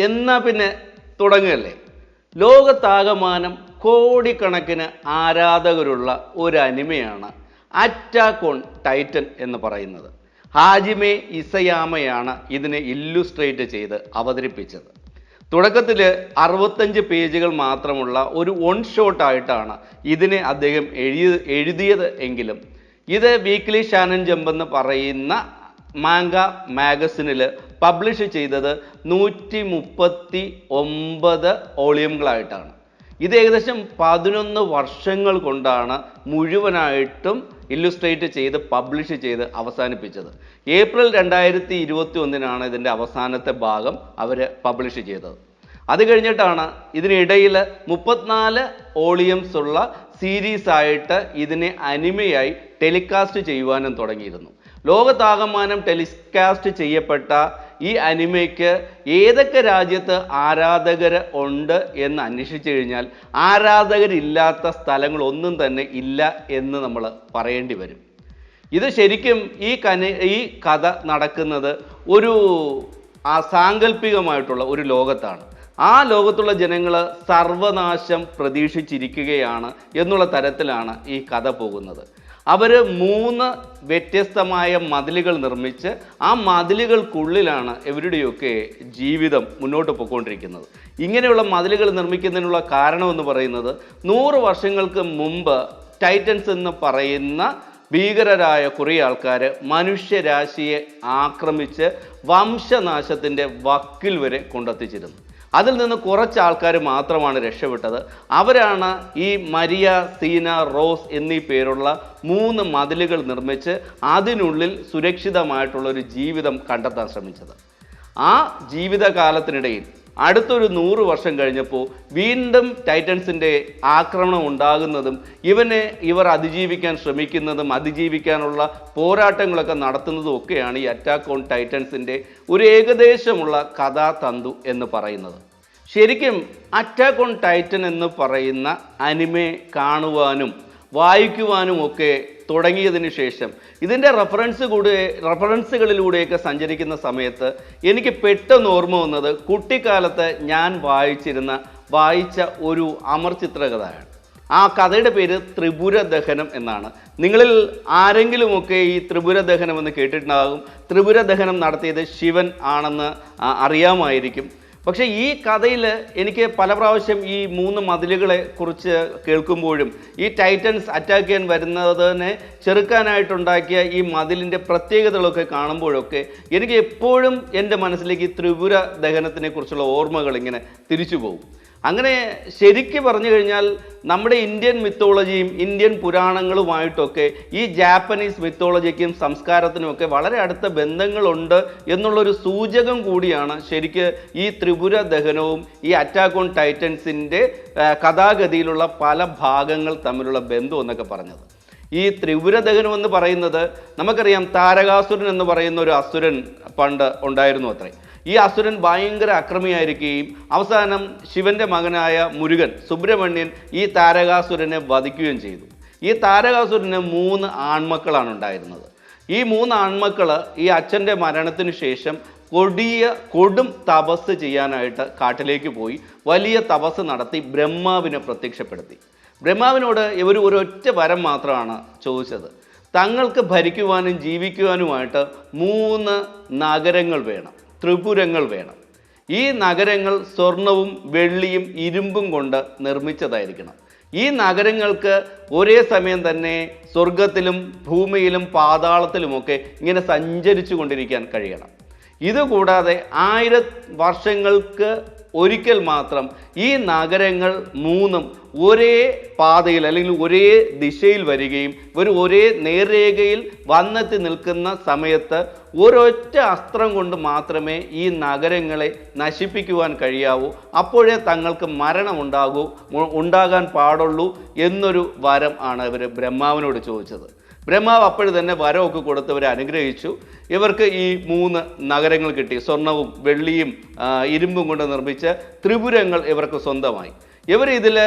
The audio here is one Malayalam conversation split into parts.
എന്നാ പിന്നെ തുടങ്ങുകയല്ലേ. ലോകത്താകമാനം കോടിക്കണക്കിന് ആരാധകരുള്ള ഒരു അനിമയാണ് അറ്റാക്ക് ഓൺ ടൈറ്റൻ എന്ന് പറയുന്നത്. ഹാജിമെ ഇസയാമയാണ് ഇതിനെ ഇല്ലുസ്ട്രേറ്റ് ചെയ്ത് അവതരിപ്പിച്ചത്. തുടക്കത്തിൽ 65 പേജുകൾ മാത്രമുള്ള ഒരു വൺ ഷോട്ടായിട്ടാണ് ഇതിനെ അദ്ദേഹം എഴുതിയത് എങ്കിലും ഇത് വീക്ക്ലി ഷാനൻ ജമ്പ് എന്ന് പറയുന്ന മാംഗ മാഗസിനിൽ പബ്ലിഷ് ചെയ്തത് 139 വോളിയമുകളായിട്ടാണ്. ഇത് ഏകദേശം 11 വർഷങ്ങൾ കൊണ്ടാണ് മുഴുവനായിട്ടും ഇല്ലുസ്ട്രേറ്റ് ചെയ്ത് പബ്ലിഷ് ചെയ്ത് അവസാനിപ്പിച്ചത്. ഏപ്രിൽ 2021 ഇതിൻ്റെ അവസാനത്തെ ഭാഗം അവർ പബ്ലിഷ് ചെയ്തത്. അത് കഴിഞ്ഞിട്ടാണ് ഇതിനിടയിൽ 34 വോളിയംസ് ഉള്ള സീരീസ് ആയിട്ട് ഇതിനെ അനിമയായി ടെലികാസ്റ്റ് ചെയ്യുവാനും തുടങ്ങിയിരുന്നു. ലോകത്താകമാനം ടെലികാസ്റ്റ് ചെയ്യപ്പെട്ട ഈ അനിമയ്ക്ക് ഏതൊക്കെ രാജ്യത്ത് ആരാധകർ ഉണ്ട് എന്ന് അന്വേഷിച്ചു കഴിഞ്ഞാൽ ആരാധകരില്ലാത്ത സ്ഥലങ്ങളൊന്നും തന്നെ ഇല്ല എന്ന് നമ്മൾ പറയേണ്ടി വരും. ഇത് ശരിക്കും ഈ കഥ നടക്കുന്നത് ഒരു സാങ്കല്പികമായിട്ടുള്ള ഒരു ലോകത്താണ്. ആ ലോകത്തുള്ള ജനങ്ങൾ സർവനാശം പ്രതീക്ഷിച്ചിരിക്കുകയാണ് എന്നുള്ള തരത്തിലാണ് ഈ കഥ പോകുന്നത്. അവർ 3 വ്യത്യസ്തമായ മതിലുകൾ നിർമ്മിച്ച് ആ മതിലുകൾക്കുള്ളിലാണ് ഇവരുടെയൊക്കെ ജീവിതം മുന്നോട്ട് പോയിക്കൊണ്ടിരിക്കുന്നത്. ഇങ്ങനെയുള്ള മതിലുകൾ നിർമ്മിക്കുന്നതിനുള്ള കാരണമെന്ന് പറയുന്നത് 100 വർഷങ്ങൾക്ക് മുമ്പ് ടൈറ്റൻസ് എന്ന് പറയുന്ന ഭീകരരായ കുറേ ആൾക്കാർ മനുഷ്യരാശിയെ ആക്രമിച്ച് വംശനാശത്തിൻ്റെ വക്കിൽ വരെ കൊണ്ടെത്തിച്ചിരുന്നു. അതിൽ നിന്ന് കുറച്ച് ആൾക്കാർ മാത്രമാണ് രക്ഷപ്പെട്ടത്. അവരാണ് ഈ മരിയ, സീന, റോസ് എന്നീ പേരുള്ള 3 മതിലുകൾ നിർമ്മിച്ച് അതിനുള്ളിൽ സുരക്ഷിതമായിട്ടുള്ളൊരു ജീവിതം കണ്ടെത്താൻ ശ്രമിച്ചത്. ആ ജീവിതകാലത്തിനിടയിൽ അടുത്തൊരു 100 വർഷം കഴിഞ്ഞപ്പോൾ വീണ്ടും ടൈറ്റൻസിൻ്റെ ആക്രമണം ഉണ്ടാകുന്നതും ഇവർ അതിജീവിക്കാൻ ശ്രമിക്കുന്നതും അതിജീവിക്കാനുള്ള പോരാട്ടങ്ങളൊക്കെ നടത്തുന്നതും ഒക്കെയാണ് ഈ അറ്റാക്ക് ഓൺ ടൈറ്റൻസിൻ്റെ ഒരു ഏകദേശമുള്ള കഥാതന്തു എന്ന് പറയുന്നത്. ശരിക്കും അറ്റാക്ക് ഓൺ ടൈറ്റൻ എന്ന് പറയുന്ന അനിമെ കാണുവാനും വായിക്കുവാനും ഒക്കെ തുടങ്ങിയതിന് ശേഷം ഇതിൻ്റെ റെഫറൻസുകളിലൂടെയൊക്കെ സഞ്ചരിക്കുന്ന സമയത്ത് എനിക്ക് പെട്ടെന്ന് ഓർമ്മ വന്നത് കുട്ടിക്കാലത്ത് ഞാൻ വായിച്ച ഒരു അമർ ചിത്രകഥയാണ്. ആ കഥയുടെ പേര് ത്രിപുര ദഹനം എന്നാണ്. നിങ്ങളിൽ ആരെങ്കിലുമൊക്കെ ഈ ത്രിപുര ദഹനം എന്ന് കേട്ടിട്ടുണ്ടാകും. ത്രിപുര ദഹനം നടത്തിയത് ശിവൻ ആണെന്ന് അറിയാമായിരിക്കും. പക്ഷേ ഈ കഥയിൽ എനിക്ക് പല പ്രാവശ്യം ഈ 3 മതിലുകളെ കുറിച്ച് കേൾക്കുമ്പോഴും ഈ ടൈറ്റൻസ് അറ്റാക്ക് ചെയ്യാൻ വരുന്നതിനെ ചെറുക്കാനായിട്ടുണ്ടാക്കിയ ഈ മതിലിൻ്റെ പ്രത്യേകതകളൊക്കെ കാണുമ്പോഴൊക്കെ എനിക്ക് എപ്പോഴും എൻ്റെ മനസ്സിലേക്ക് ത്രിപുര ദഹനത്തിനെ കുറിച്ചുള്ള ഓർമ്മകൾ ഇങ്ങനെ തിരിച്ചു പോകും. അങ്ങനെ ശരിക്ക് പറഞ്ഞു കഴിഞ്ഞാൽ നമ്മുടെ ഇന്ത്യൻ മിത്തോളജിയും ഇന്ത്യൻ പുരാണങ്ങളുമായിട്ടൊക്കെ ഈ ജാപ്പനീസ് മിത്തോളജിക്കും സംസ്കാരത്തിനുമൊക്കെ വളരെ അടുത്ത ബന്ധങ്ങളുണ്ട് എന്നുള്ളൊരു സൂചകം കൂടിയാണ് ശരിക്ക് ഈ ത്രിപുര ദഹനവും ഈ അറ്റാക്ക് ഓൺ ടൈറ്റൻസിൻ്റെ കഥാഗതിയിലുള്ള പല ഭാഗങ്ങൾ തമ്മിലുള്ള ബന്ധം എന്നൊക്കെ പറഞ്ഞത്. ഈ ത്രിപുര ദഹനം എന്ന് പറയുന്നത് നമുക്കറിയാം, താരകാസുരൻ എന്ന് പറയുന്ന ഒരു അസുരൻ പണ്ട് ഉണ്ടായിരുന്നു അത്രേ. ഈ അസുരൻ ഭയങ്കര അക്രമിയായിരിക്കുകയും അവസാനം ശിവന്റെ മകനായ മുരുകൻ സുബ്രഹ്മണ്യൻ ഈ താരകാസുരനെ വധിക്കുകയും ചെയ്തു. ഈ താരകാസുരന് 3 ആൺമക്കളാണ് ഉണ്ടായിരുന്നത്. ഈ 3 ആൺമക്കൾ ഈ അച്ഛൻ്റെ മരണത്തിന് ശേഷം കൊടും തപസ് ചെയ്യാനായിട്ട് കാട്ടിലേക്ക് പോയി വലിയ തപസ് നടത്തി ബ്രഹ്മാവിനെ പ്രത്യക്ഷപ്പെടുത്തി. ബ്രഹ്മാവിനോട് ഇവർ ഒരൊറ്റ വരം മാത്രമാണ് ചോദിച്ചത്. തങ്ങൾക്ക് ഭരിക്കുവാനും ജീവിക്കുവാനുമായിട്ട് 3 നഗരങ്ങൾ വേണം, ത്രിപുരങ്ങൾ വേണം. ഈ നഗരങ്ങൾ സ്വർണവും വെള്ളിയും ഇരുമ്പും കൊണ്ട് നിർമ്മിച്ചതായിരിക്കണം. ഈ നഗരങ്ങൾക്ക് ഒരേ സമയം തന്നെ സ്വർഗത്തിലും ഭൂമിയിലും പാതാളത്തിലുമൊക്കെ ഇങ്ങനെ സഞ്ചരിച്ചു കൊണ്ടിരിക്കാൻ കഴിയണം. ഇതുകൂടാതെ 1000 വർഷങ്ങൾക്ക് ഒരിക്കൽ മാത്രം ഈ നഗരങ്ങൾ 3 ഒരേ പാതയിൽ അല്ലെങ്കിൽ ഒരേ ദിശയിൽ വരികയും ഒരേ നേർരേഖയിൽ വന്നെത്തി നിൽക്കുന്ന സമയത്ത് ഒരൊറ്റ അസ്ത്രം കൊണ്ട് മാത്രമേ ഈ നഗരങ്ങളെ നശിപ്പിക്കുവാൻ കഴിയാവൂ. അപ്പോഴേ തങ്ങൾക്ക് മരണം ഉണ്ടാകാൻ പാടുള്ളൂ എന്നൊരു വരം ആണ് ഇവർ ബ്രഹ്മാവിനോട് ചോദിച്ചത്. ബ്രഹ്മാവ് അപ്പോഴും തന്നെ വരമൊക്കെ കൊടുത്തവരെ അനുഗ്രഹിച്ചു. ഇവർക്ക് ഈ 3 നഗരങ്ങൾ കിട്ടി. സ്വർണവും വെള്ളിയും ഇരുമ്പും കൊണ്ട് നിർമ്മിച്ച ത്രിപുരങ്ങൾ ഇവർക്ക് സ്വന്തമായി. ഇവർ ഇതിൽ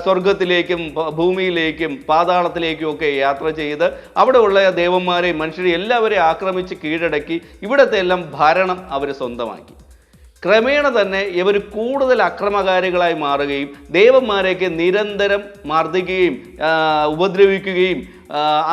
സ്വർഗത്തിലേക്കും ഭൂമിയിലേക്കും പാതാളത്തിലേക്കും ഒക്കെ യാത്ര ചെയ്ത് അവിടെ ഉള്ള ദേവന്മാരെയും മനുഷ്യരെയും എല്ലാവരെയും ആക്രമിച്ച് കീഴടക്കി ഇവിടത്തെ എല്ലാം ഭരണം അവർ സ്വന്തമാക്കി. ക്രമേണ തന്നെ ഇവർ കൂടുതൽ അക്രമകാരികളായി മാറുകയും ദേവന്മാരെയൊക്കെ നിരന്തരം മർദ്ദിക്കുകയും ഉപദ്രവിക്കുകയും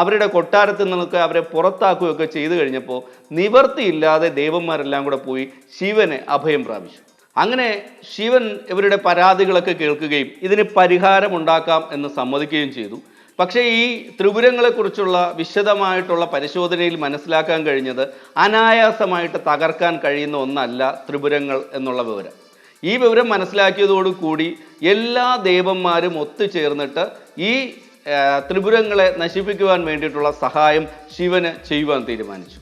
അവരുടെ കൊട്ടാരത്തിൽ നിന്നൊക്കെ അവരെ പുറത്താക്കുകയൊക്കെ ചെയ്തു കഴിഞ്ഞപ്പോൾ നിവർത്തിയില്ലാതെ ദേവന്മാരെല്ലാം കൂടെ പോയി ശിവന് അഭയം പ്രാപിച്ചു. അങ്ങനെ ശിവൻ ഇവരുടെ പരാതികളൊക്കെ കേൾക്കുകയും ഇതിന് പരിഹാരമുണ്ടാക്കാം എന്ന് സമ്മതിക്കുകയും ചെയ്തു. പക്ഷേ ഈ ത്രിപുരങ്ങളെക്കുറിച്ചുള്ള വിശദമായിട്ടുള്ള പരിശോധനയിൽ മനസ്സിലാക്കാൻ കഴിഞ്ഞത് അനായാസമായിട്ട് തകർക്കാൻ കഴിയുന്ന ഒന്നല്ല ത്രിപുരങ്ങൾ എന്നുള്ള വിവരം. ഈ വിവരം മനസ്സിലാക്കിയതോടുകൂടി എല്ലാ ദേവന്മാരും ഒത്തുചേർന്നിട്ട് ഈ ത്രിപുരങ്ങളെ നശിപ്പിക്കുവാൻ വേണ്ടിയിട്ടുള്ള സഹായം ശിവന് ചെയ്യുവാൻ തീരുമാനിച്ചു.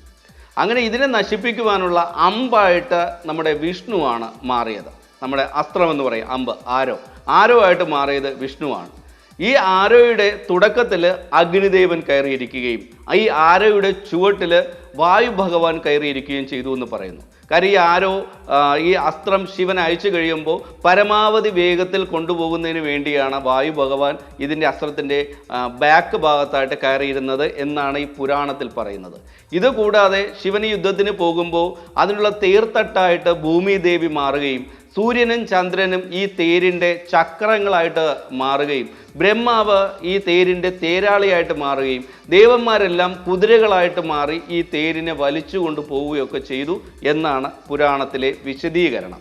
അങ്ങനെ ഇതിനെ നശിപ്പിക്കുവാനുള്ള അമ്പായിട്ട് നമ്മുടെ വിഷ്ണുവാണ് മാറിയത്. നമ്മുടെ അസ്ത്രം എന്ന് പറയും അമ്പ്, ആരോ ആയിട്ട് മാറിയത് വിഷ്ണുവാണ്. ഈ ആരോയുടെ തുടക്കത്തിൽ അഗ്നിദേവൻ കയറിയിരിക്കുകയും ഈ ആരോയുടെ ചുവട്ടിൽ വായു ഭഗവാൻ കയറിയിരിക്കുകയും ചെയ്തു എന്ന് പറയുന്നു. കാര്യം ഈ അസ്ത്രം ശിവൻ അയച്ചു കഴിയുമ്പോൾ പരമാവധി വേഗത്തിൽ കൊണ്ടുപോകുന്നതിന് വേണ്ടിയാണ് വായു ഭഗവാൻ ഇതിൻ്റെ അസ്ത്രത്തിൻ്റെ ബാക്ക് ഭാഗത്തായിട്ട് കയറിയിരുന്നത് എന്നാണ് ഈ പുരാണത്തിൽ പറയുന്നത്. ഇതുകൂടാതെ ശിവൻ യുദ്ധത്തിന് പോകുമ്പോൾ അതിനുള്ള തേർത്തട്ടായിട്ട് ഭൂമിദേവി മാറുകയും സൂര്യനും ചന്ദ്രനും ഈ തേരിൻ്റെ ചക്രങ്ങളായിട്ട് മാറുകയും ബ്രഹ്മാവ് ഈ തേരിൻ്റെ തേരാളിയായിട്ട് മാറുകയും ദേവന്മാരെല്ലാം കുതിരകളായിട്ട് മാറി ഈ തേരിനെ വലിച്ചു കൊണ്ട് പോവുകയൊക്കെ ചെയ്തു എന്നാണ് പുരാണത്തിലെ വിശദീകരണം.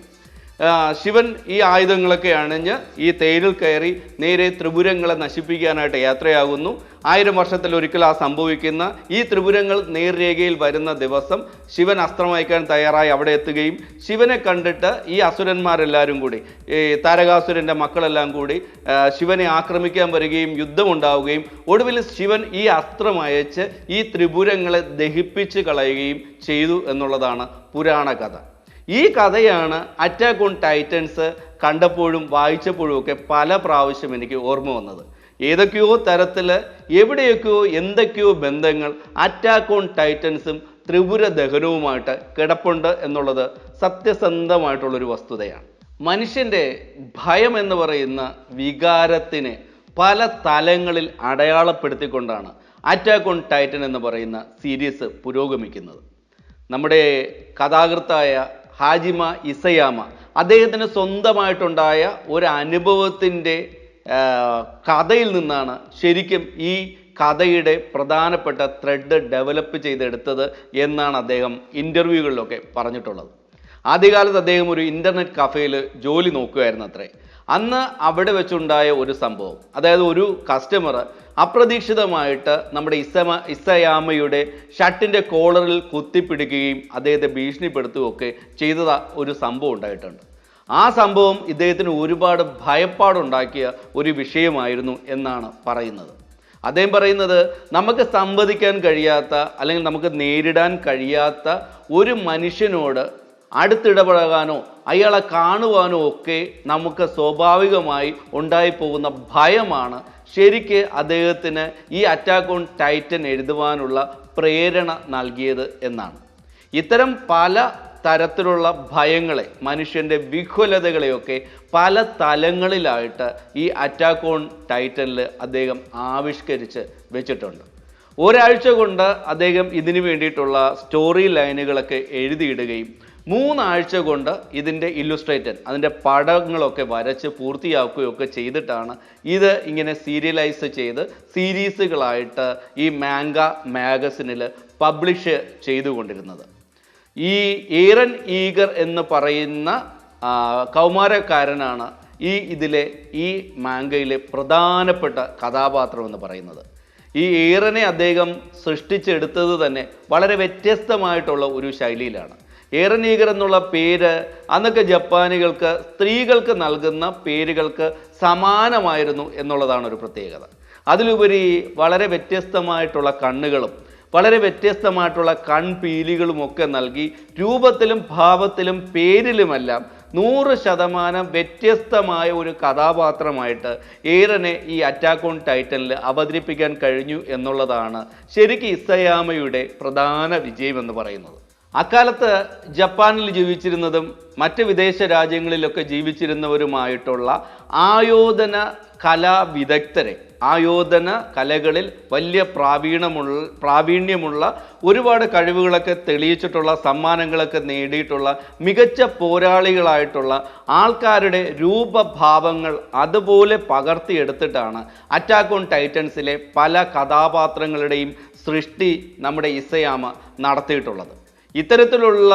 ശിവൻ ഈ ആയുധങ്ങളൊക്കെ അണിഞ്ഞ് ഈ തേരിൽ കയറി നേരെ ത്രിപുരങ്ങളെ നശിപ്പിക്കാനായിട്ട് യാത്രയാകുന്നു. 1000 വർഷത്തിലൊരിക്കൽ സംഭവിക്കുന്ന ഈ ത്രിപുരങ്ങൾ നേർരേഖയിൽ വരുന്ന ദിവസം ശിവൻ അസ്ത്രമയക്കാൻ തയ്യാറായി അവിടെ എത്തുകയും ശിവനെ കണ്ടിട്ട് ഈ അസുരന്മാരെല്ലാവരും കൂടി താരകാസുരൻ്റെ മക്കളെല്ലാം കൂടി ശിവനെ ആക്രമിക്കാൻ വരികയും യുദ്ധമുണ്ടാവുകയും ഒടുവിൽ ശിവൻ ഈ അസ്ത്രം അയച്ച് ഈ ത്രിപുരങ്ങളെ ദഹിപ്പിച്ച് കളയുകയും ചെയ്തു എന്നുള്ളതാണ് പുരാണ കഥ. ഈ കഥയാണ് അറ്റാക്ക് ഓൺ ടൈറ്റൻസ് കണ്ടപ്പോഴും വായിച്ചപ്പോഴും ഒക്കെ പല പ്രാവശ്യം എനിക്ക് ഓർമ്മ വന്നത്. ഏതൊക്കെയോ തരത്തിൽ എവിടെയൊക്കെയോ എന്തൊക്കെയോ ബന്ധങ്ങൾ അറ്റാക്ക് ഓൺ ടൈറ്റൻസും ത്രിപുര ദഹനവുമായിട്ട് കിടപ്പുണ്ട് എന്നുള്ളത് സത്യസന്ധമായിട്ടുള്ളൊരു വസ്തുതയാണ്. മനുഷ്യൻ്റെ ഭയം എന്ന് പറയുന്ന വികാരത്തിനെ പല തലങ്ങളിൽ അടയാളപ്പെടുത്തിക്കൊണ്ടാണ് അറ്റാക്ക് ഓൺ ടൈറ്റൻ എന്ന് പറയുന്ന സീരീസ് പുരോഗമിക്കുന്നത്. നമ്മുടെ കഥാകൃത്തായ ഹാജിമ ഇസയാമ അദ്ദേഹത്തിന് സ്വന്തമായിട്ടുണ്ടായ ഒരു അനുഭവത്തിൻ്റെ കഥയിൽ നിന്നാണ് ശരിക്കും ഈ കഥയുടെ പ്രധാനപ്പെട്ട ത്രെഡ് ഡെവലപ്പ് ചെയ്തെടുത്തത് എന്നാണ് അദ്ദേഹം ഇൻ്റർവ്യൂകളിലൊക്കെ പറഞ്ഞിട്ടുള്ളത്. ആദ്യകാലത്ത് അദ്ദേഹം ഒരു ഇൻ്റർനെറ്റ് കഫേയിൽ ജോലി നോക്കുകയായിരുന്നു അത്രേ. അന്ന് അവിടെ വെച്ചുണ്ടായ ഒരു സംഭവം, അതായത് ഒരു കസ്റ്റമർ അപ്രതീക്ഷിതമായിട്ട് നമ്മുടെ ഇസയാമയുടെ ഷർട്ടിൻ്റെ കോളറിൽ കുത്തിപ്പിടിക്കുകയും അദ്ദേഹത്തെ ഭീഷണിപ്പെടുത്തുകയൊക്കെ ചെയ്ത ഒരു സംഭവം ഉണ്ടായിട്ടുണ്ട്. ആ സംഭവം ഇദ്ദേഹത്തിന് ഒരുപാട് ഭയപ്പാടുണ്ടാക്കിയ ഒരു വിഷയമായിരുന്നു എന്നാണ് പറയുന്നത്. അദ്ദേഹം പറയുന്നത് നമുക്ക് സംവദിക്കാൻ കഴിയാത്ത അല്ലെങ്കിൽ നമുക്ക് നേരിടാൻ കഴിയാത്ത ഒരു മനുഷ്യനോട് അടുത്തിടപഴകാനോ അയാളെ കാണുവാനോ ഒക്കെ നമുക്ക് സ്വാഭാവികമായി ഉണ്ടായിപ്പോകുന്ന ഭയമാണ് ശരിക്ക് അദ്ദേഹത്തിന് ഈ അറ്റാക്ക് ഓൺ ടൈറ്റൻ എഴുതുവാനുള്ള പ്രേരണ നൽകിയത് എന്നാണ്. ഇത്തരം പല തരത്തിലുള്ള ഭയങ്ങളെ, മനുഷ്യൻ്റെ വിഹ്വലതകളെയൊക്കെ പല തലങ്ങളിലായിട്ട് ഈ അറ്റാക്ക് ഓൺ ടൈറ്റനിൽ അദ്ദേഹം ആവിഷ്കരിച്ച് വെച്ചിട്ടുണ്ട്. ഒരാഴ്ച കൊണ്ട് അദ്ദേഹം ഇതിനു വേണ്ടിയിട്ടുള്ള സ്റ്റോറി ലൈനുകളൊക്കെ എഴുതിയിടുകയും 3 ആഴ്ച കൊണ്ട് ഇതിൻ്റെ ഇല്ലുസ്ട്രേറ്റഡ്, അതിൻ്റെ പടങ്ങളൊക്കെ വരച്ച് പൂർത്തിയാക്കുകയൊക്കെ ചെയ്തിട്ടാണ് ഇത് ഇങ്ങനെ സീരിയലൈസ് ചെയ്ത് സീരീസുകളായിട്ട് ഈ മാംഗ മാഗസിനിൽ പബ്ലിഷ് ചെയ്തുകൊണ്ടിരുന്നത്. ഈ ഏറൻ ഈഗർ എന്ന് പറയുന്ന കൗമാരക്കാരനാണ് ഈ മാംഗയിലെ പ്രധാനപ്പെട്ട കഥാപാത്രം എന്ന് പറയുന്നത്. ഈ ഏറനെ അദ്ദേഹം സൃഷ്ടിച്ചെടുത്തത് തന്നെ വളരെ വ്യത്യസ്തമായിട്ടുള്ള ഒരു ശൈലിയിലാണ്. ഏറൻ ഈഗർ എന്നുള്ള പേര് അന്നൊക്കെ ജപ്പാനികൾക്ക് സ്ത്രീകൾക്ക് നൽകുന്ന പേരുകൾക്ക് സമാനമായിരുന്നു എന്നുള്ളതാണ് ഒരു പ്രത്യേകത. അതിലുപരി വളരെ വ്യത്യസ്തമായിട്ടുള്ള കണ്ണുകളും വളരെ വ്യത്യസ്തമായിട്ടുള്ള കൺപീലികളുമൊക്കെ നൽകി രൂപത്തിലും ഭാവത്തിലും പേരിലുമെല്ലാം 100% വ്യത്യസ്തമായ ഒരു കഥാപാത്രമായിട്ട് ഏറനെ ഈ അറ്റാക്ക് ഓൺ ടൈറ്റനിൽ അവതരിപ്പിക്കാൻ കഴിഞ്ഞു എന്നുള്ളതാണ് ശരിക്കും ഇസയാമയുടെ പ്രധാന വിജയം എന്ന് പറയുന്നത്. അക്കാലത്ത് ജപ്പാനിൽ ജീവിച്ചിരുന്നതും മറ്റ് വിദേശ രാജ്യങ്ങളിലൊക്കെ ജീവിച്ചിരുന്നവരുമായിട്ടുള്ള ആയോധന കലാവിദഗ്ധരെ, ആയോധന കലകളിൽ വലിയ പ്രാവീണ്യമുള്ള ഒരുപാട് കഴിവുകളൊക്കെ തെളിയിച്ചിട്ടുള്ള, സമ്മാനങ്ങളൊക്കെ നേടിയിട്ടുള്ള മികച്ച പോരാളികളായിട്ടുള്ള ആൾക്കാരുടെ രൂപഭാവങ്ങൾ അതുപോലെ പകർത്തിയെടുത്തിട്ടാണ് അറ്റാക്ക് ഓൺ ടൈറ്റൻസിലെ പല കഥാപാത്രങ്ങളുടെയും സൃഷ്ടി നമ്മുടെ ഇസയാമ നടത്തിയിട്ടുള്ളത്. ഇത്തരത്തിലുള്ള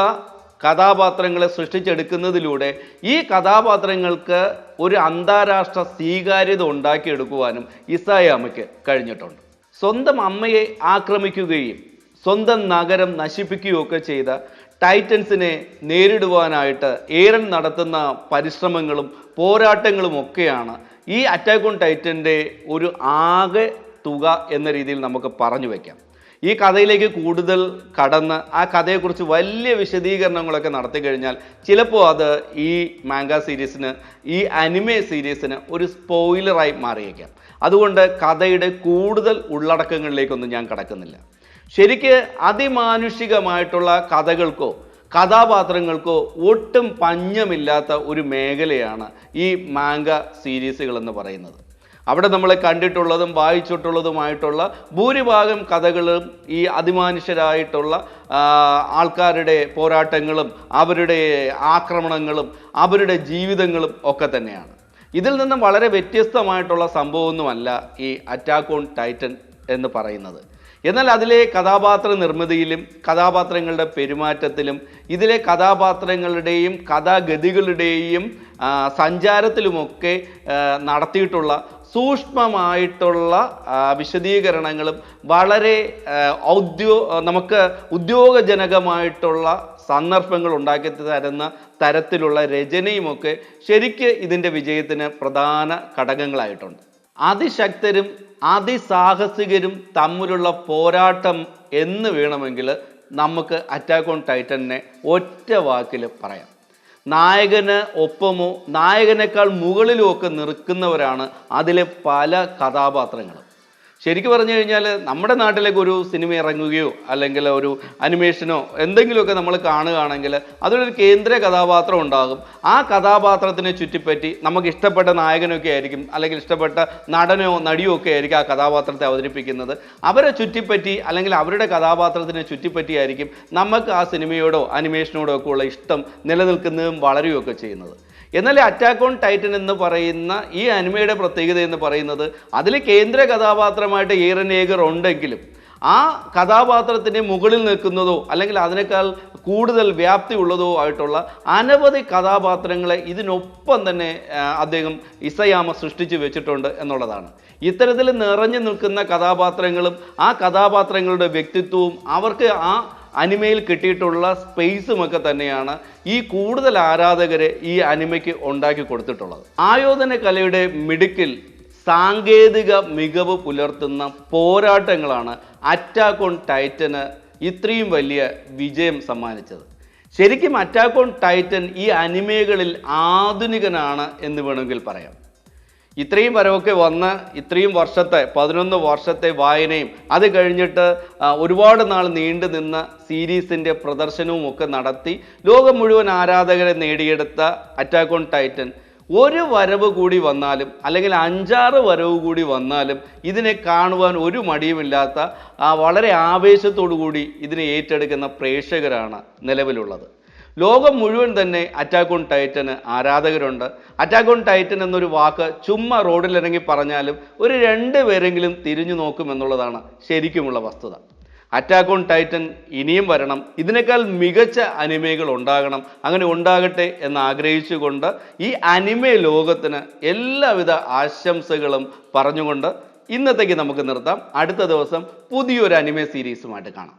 കഥാപാത്രങ്ങളെ സൃഷ്ടിച്ചെടുക്കുന്നതിലൂടെ ഈ കഥാപാത്രങ്ങൾക്ക് ഒരു അന്താരാഷ്ട്ര സ്വീകാര്യത ഉണ്ടാക്കിയെടുക്കുവാനും ഇസായാമയ്ക്ക് കഴിഞ്ഞിട്ടുണ്ട്. സ്വന്തം അമ്മയെ ആക്രമിക്കുകയും സ്വന്തം നഗരം നശിപ്പിക്കുകയും ഒക്കെ ചെയ്ത ടൈറ്റൻസിനെ നേരിടുവാനായിട്ട് ഏറൻ നടത്തുന്ന പരിശ്രമങ്ങളും പോരാട്ടങ്ങളും ഒക്കെയാണ് ഈ അറ്റാക്ക് ഓൺ ടൈറ്റൻ്റെ ഒരു ആകെ തുക എന്ന രീതിയിൽ നമുക്ക് പറഞ്ഞു വയ്ക്കാം. ഈ കഥയിലേക്ക് കൂടുതൽ കടന്ന് ആ കഥയെക്കുറിച്ച് വലിയ വിശദീകരണങ്ങളൊക്കെ നടത്തി കഴിഞ്ഞാൽ ചിലപ്പോൾ അത് ഈ മാംഗ സീരീസിന്, ഈ അനിമെ സീരീസിന് ഒരു സ്പോയിലറായി മാറിയേക്കാം. അതുകൊണ്ട് കഥയുടെ കൂടുതൽ ഉള്ളടക്കങ്ങളിലേക്കൊന്നും ഞാൻ കടക്കുന്നില്ല. ശരിക്ക് അതിമാനുഷികമായിട്ടുള്ള കഥകൾക്കോ കഥാപാത്രങ്ങൾക്കോ ഒട്ടും പഞ്ഞമില്ലാത്ത ഒരു മേഖലയാണ് ഈ മാംഗ സീരീസുകൾ എന്ന് പറയുന്നത്. അവിടെ നമ്മൾ കണ്ടിട്ടുള്ളതും വായിച്ചിട്ടുള്ളതുമായിട്ടുള്ള ഭൂരിഭാഗം കഥകളും ഈ അതിമാനുഷ്യരായിട്ടുള്ള ആൾക്കാരുടെ പോരാട്ടങ്ങളും അവരുടെ ആക്രമണങ്ങളും അവരുടെ ജീവിതങ്ങളും ഒക്കെ തന്നെയാണ്. ഇതിൽ നിന്നും വളരെ വ്യത്യസ്തമായിട്ടുള്ള സംഭവമൊന്നുമല്ല ഈ അറ്റാക്ക് ഓൺ ടൈറ്റൻ എന്ന് പറയുന്നത്. എന്നാൽ അതിലെ കഥാപാത്ര നിർമ്മിതിയിലും കഥാപാത്രങ്ങളുടെ പെരുമാറ്റത്തിലും ഇതിലെ കഥാപാത്രങ്ങളുടെയും കഥാഗതികളുടെയും സഞ്ചാരത്തിലുമൊക്കെ നടത്തിയിട്ടുള്ള സൂക്ഷ്മമായിട്ടുള്ള വിശദീകരണങ്ങളും വളരെ നമുക്ക് ഉദ്യോഗജനകമായിട്ടുള്ള സന്ദർഭങ്ങൾ ഉണ്ടാക്കി തരുന്ന തരത്തിലുള്ള രചനയുമൊക്കെ ശരിക്ക് ഇതിൻ്റെ വിജയത്തിന് പ്രധാന ഘടകങ്ങളായിട്ടുണ്ട്. അതിശക്തരും അതിസാഹസികരും തമ്മിലുള്ള പോരാട്ടം എന്ന് വേണമെങ്കിൽ നമുക്ക് അറ്റാക്ക് ഓൺ ടൈറ്റനെ ഒറ്റ വാക്കിൽ പറയാം. നായകന് ഒപ്പമോ നായകനേക്കാൾ മുകളിലും ഒക്കെ നിൽക്കുന്നവരാണ് അതിലെ പല കഥാപാത്രങ്ങളും. ശരിക്കും പറഞ്ഞു കഴിഞ്ഞാൽ നമ്മുടെ നാട്ടിലേക്ക് ഒരു സിനിമ ഇറങ്ങുകയോ അല്ലെങ്കിൽ ഒരു അനിമേഷനോ എന്തെങ്കിലുമൊക്കെ നമ്മൾ കാണുകയാണെങ്കിൽ അതിലൊരു കേന്ദ്ര കഥാപാത്രം ഉണ്ടാകും. ആ കഥാപാത്രത്തിനെ ചുറ്റിപ്പറ്റി നമുക്ക് ഇഷ്ടപ്പെട്ട നായകനൊക്കെ ആയിരിക്കും, അല്ലെങ്കിൽ ഇഷ്ടപ്പെട്ട നടനോ നടിയോ ഒക്കെ ആയിരിക്കും ആ കഥാപാത്രത്തെ അവതരിപ്പിക്കുന്നത്. അവരെ ചുറ്റിപ്പറ്റി അല്ലെങ്കിൽ അവരുടെ കഥാപാത്രത്തിനെ ചുറ്റിപ്പറ്റിയായിരിക്കും നമുക്ക് ആ സിനിമയോടോ അനിമേഷനോടോ ഒക്കെ ഉള്ള ഇഷ്ടം നിലനിൽക്കുന്നതും വളരുകയൊക്കെ ചെയ്യുന്നത്. എന്നാൽ അറ്റാക്ക് ഓൺ ടൈറ്റൻ എന്ന് പറയുന്ന ഈ അനിമയുടെ പ്രത്യേകത എന്ന് പറയുന്നത് അതിൽ കേന്ദ്ര കഥാപാത്രമായിട്ട് ഏറൻ യേഗർ ഉണ്ടെങ്കിലും ആ കഥാപാത്രത്തിന് മുകളിൽ നിൽക്കുന്നതോ അല്ലെങ്കിൽ അതിനേക്കാൾ കൂടുതൽ വ്യാപ്തി ഉള്ളതോ ആയിട്ടുള്ള അനവധി കഥാപാത്രങ്ങളെ ഇതിനൊപ്പം തന്നെ അദ്ദേഹം ഇസയാമ സൃഷ്ടിച്ചു വെച്ചിട്ടുണ്ട് എന്നുള്ളതാണ്. ഇത്തരത്തിൽ നിറഞ്ഞു നിൽക്കുന്ന കഥാപാത്രങ്ങളും ആ കഥാപാത്രങ്ങളുടെ വ്യക്തിത്വവും അവർക്ക് ആ അനിമയിൽ കിട്ടിയിട്ടുള്ള സ്പേസുമൊക്കെ തന്നെയാണ് ഈ കൂടുതൽ ആരാധകരെ ഈ അനിമയ്ക്ക് ഉണ്ടാക്കി കൊടുത്തിട്ടുള്ളത്. ആയോധന കലയുടെ മിടുക്കിൽ സാങ്കേതിക മികവ് പുലർത്തുന്ന പോരാട്ടങ്ങളാണ് അറ്റാക്ക് ഓൺ ടൈറ്റന് ഇത്രയും വലിയ വിജയം സമ്മാനിച്ചത്. ശരിക്കും അറ്റാക്ക് ഓൺ ടൈറ്റൻ ഈ അനിമകളിൽ ആധുനികനാണ് എന്ന് വേണമെങ്കിൽ പറയാം. ഇത്രയും വരവൊക്കെ വന്ന് ഇത്രയും വർഷത്തെ 11 വർഷത്തെ വായനയും അത് കഴിഞ്ഞിട്ട് ഒരുപാട് നാൾ നീണ്ടു നിന്ന സീരീസിൻ്റെ പ്രദർശനവും ഒക്കെ നടത്തി ലോകം മുഴുവൻ ആരാധകരെ നേടിയെടുത്ത അറ്റാക്ക് ഓൺ ടൈറ്റൻ ഒരു വരവ് കൂടി വന്നാലും അല്ലെങ്കിൽ 5-6 വരവ് കൂടി വന്നാലും ഇതിനെ കാണുവാൻ ഒരു മടിയുമില്ലാത്ത വളരെ ആവേശത്തോടു കൂടി ഇതിനെ ഏറ്റെടുക്കുന്ന പ്രേക്ഷകരാണ് നിലവിലുള്ളത്. ലോകം മുഴുവൻ തന്നെ അറ്റാക്ക് ഓൺ ടൈറ്റന് ആരാധകരുണ്ട്. അറ്റാക്ക് ഓൺ ടൈറ്റൻ എന്നൊരു വാക്ക് ചുമ്മാ റോഡിലിറങ്ങി പറഞ്ഞാലും ഒരു 2 പേരെങ്കിലും തിരിഞ്ഞു നോക്കുമെന്നുള്ളതാണ് ശരിക്കുമുള്ള വസ്തുത. അറ്റാക്ക് ഓൺ ടൈറ്റൻ ഇനിയും വരണം, ഇതിനേക്കാൾ മികച്ച അനിമകൾ ഉണ്ടാകണം, അങ്ങനെ ഉണ്ടാകട്ടെ എന്ന് ആഗ്രഹിച്ചുകൊണ്ട് ഈ അനിമെ ലോകത്തിന് എല്ലാവിധ ആശംസകളും പറഞ്ഞുകൊണ്ട് ഇന്നത്തേക്ക് നമുക്ക് നിർത്താം. അടുത്ത ദിവസം പുതിയൊരു അനിമെ സീരീസുമായിട്ട് കാണാം.